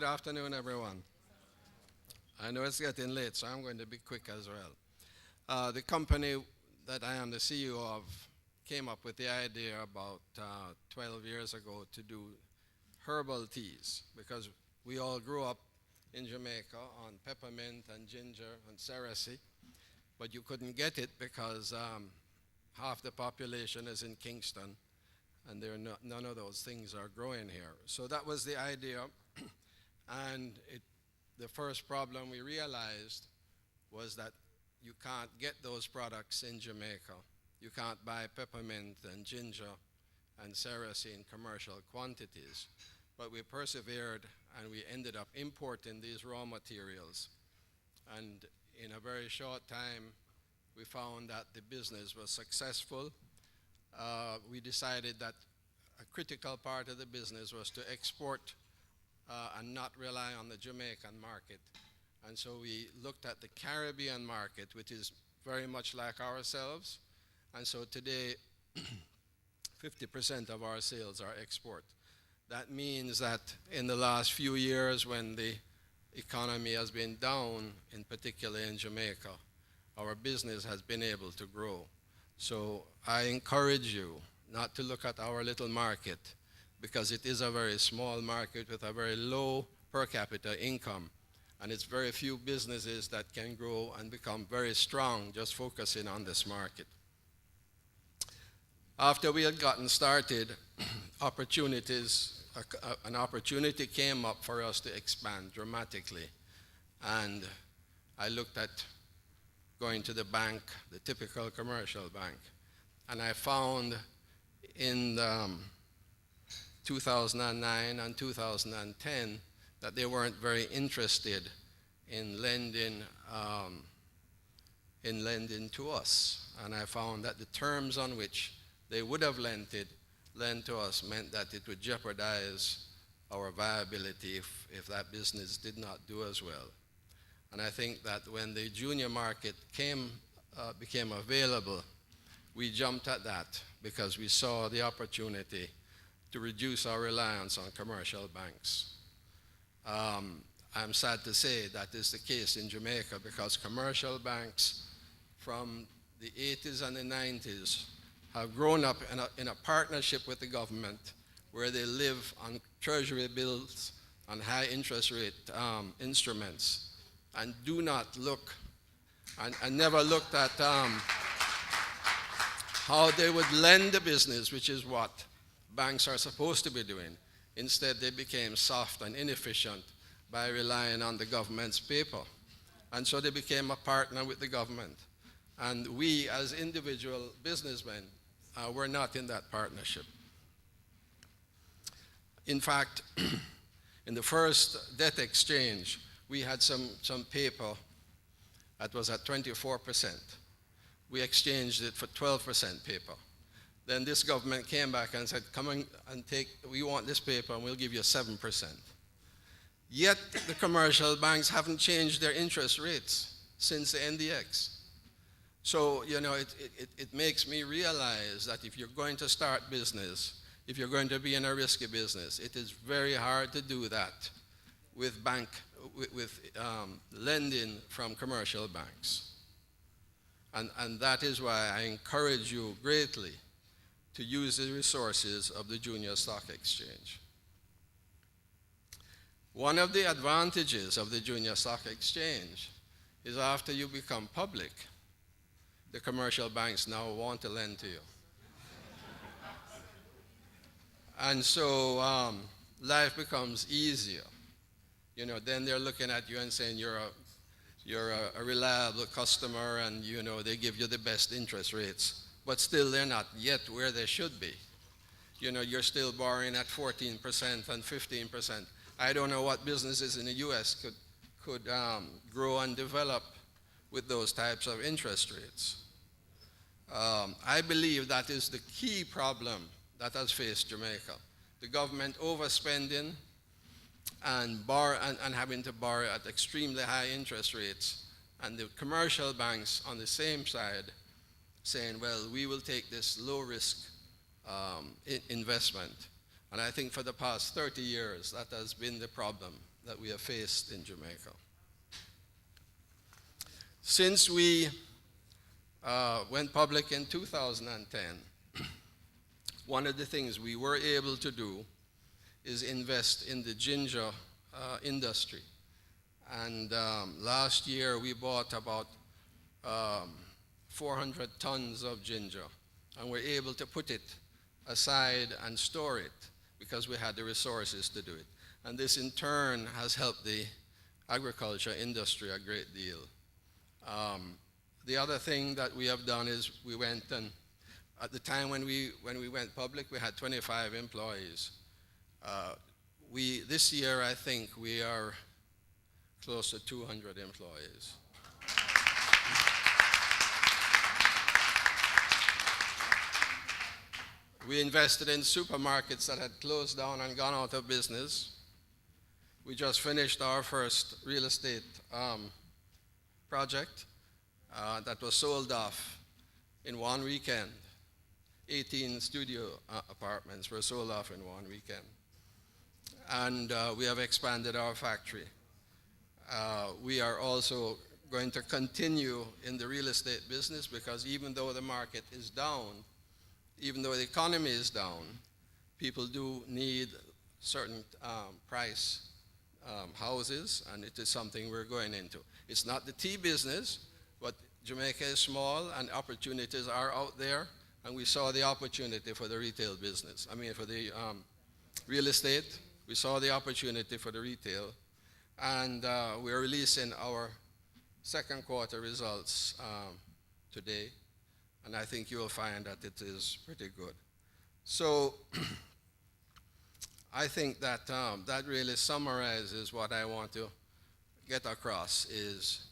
Good afternoon, everyone. I know it's getting late, so I'm going to be quick as well. The company that I am the CEO of came up with the idea about 12 years ago to do herbal teas because we all grew up in Jamaica on peppermint and ginger and cerasee, but you couldn't get it because half the population is in Kingston and none of those things are growing here. So that was the idea, and the first problem we realized was that you can't get those products in Jamaica. You can't buy peppermint and ginger and cerasee in commercial quantities. But we persevered and we ended up importing these raw materials. And in a very short time, we found that the business was successful. We decided that a critical part of the business was to export and not rely on the Jamaican market. And so we looked at the Caribbean market, which is very much like ourselves. And so today, 50% of our sales are export. That means that in the last few years, when the economy has been down, in particular in Jamaica, our business has been able to grow. So I encourage you not to look at our little market, because it is a very small market with a very low per capita income. And it's very few businesses that can grow and become very strong just focusing on this market. After we had gotten started, an opportunity came up for us to expand dramatically. And I looked at going to the bank, the typical commercial bank, and I found in 2009 and 2010 that they weren't very interested in lending to us. And I found that the terms on which they would have lent to us meant that it would jeopardize our viability if that business did not do as well. And I think that when the junior market became available, we jumped at that because we saw the opportunity to reduce our reliance on commercial banks. I'm sad to say that is the case in Jamaica because commercial banks from the 80s and the 90s have grown up in a partnership with the government where they live on treasury bills, on high interest rate instruments, and do not look and never looked at how they would lend the business, which is what banks are supposed to be doing. Instead, they became soft and inefficient by relying on the government's paper. And so they became a partner with the government. And we, as individual businessmen, were not in that partnership. In fact, in the first debt exchange, we had some paper that was at 24%. We exchanged it for 12% paper. Then this government came back and said, come and we want this paper and we'll give you 7%. Yet the commercial banks haven't changed their interest rates since the NDX. So, it makes me realize that if you're going to start business, if you're going to be in a risky business, it is very hard to do that with lending from commercial banks. And that is why I encourage you greatly to use the resources of the Junior Stock Exchange. One of the advantages of the Junior Stock Exchange is after you become public, the commercial banks now want to lend to you. And so life becomes easier. Then they're looking at you and saying you're a reliable customer and they give you the best interest rates. But still they're not yet where they should be. You're still borrowing at 14% and 15%. I don't know what businesses in the US could grow and develop with those types of interest rates. I believe that is the key problem that has faced Jamaica. The government overspending and having to borrow at extremely high interest rates, and the commercial banks on the same side saying, well, we will take this low-risk investment. And I think for the past 30 years, that has been the problem. that we have faced in Jamaica. Since we went public in 2010, one of the things we were able to do is invest in the ginger industry. And last year we bought about 400 tons of ginger, and we're able to put it aside and store it because we had the resources to do it. And this in turn has helped the agriculture industry a great deal. The other thing that we have done is we went and at the time when we went public, we had 25 employees. This year, I think we are close to 200 employees. We invested in supermarkets that had closed down and gone out of business. We just finished our first real estate project that was sold off in one weekend. 18 studio apartments were sold off in one weekend. And we have expanded our factory. We are also going to continue in the real estate business because even though the market is down, even though the economy is down, people do need certain price houses, and it is something we're going into. It's not the tea business, but Jamaica is small and opportunities are out there, and we saw the opportunity for the retail business. I mean, for the real estate, we saw the opportunity for the retail, and we're releasing our second quarter results today, and I think you'll find that it is pretty good. So I think that that really summarizes what I want to get across is